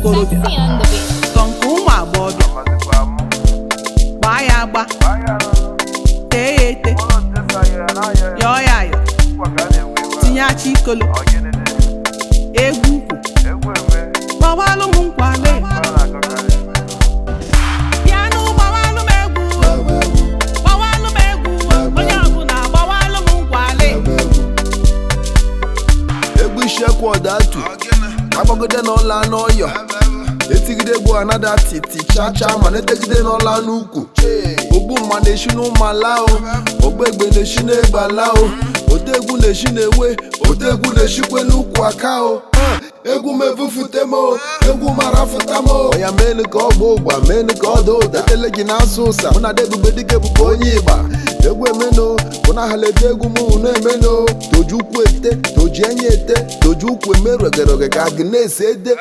okorobịa sọ nke ụmụ agbọghọbịa gbaa ya agba tee ya ete yọọ ya ayọ tinye acha ikolo egwu ukwu gbawalụ m nkwale bịanụ gbawalụ m egwu gbawalụ m egwu onye ọbụla gbawalụ m nkwale egwu isiekwu ọdatu agbagide n'ọla n'ọyọ etigide egwu anada titi chacha ma na-etegide n'ọla n'ukwu ogbu mma na-eshi n'ụmala o ogbe na-eshi n'egbala o otegwu na-eshi na-ewe otegwu na-eshikwe n'ukwu aka o egwu mevufute m o egwu mara fụta m o ya menu ka ọ gba ụgba menu ka ọ dị ụda etele gị na-asụ ụsa mụ na Ebubedike bụkwa onye ịgba egwu emeno bụ na ahalete egwu m na-emeno toju ukwu ete toji enye ete toju ukwu emeru egeroge ka gị na-ese ede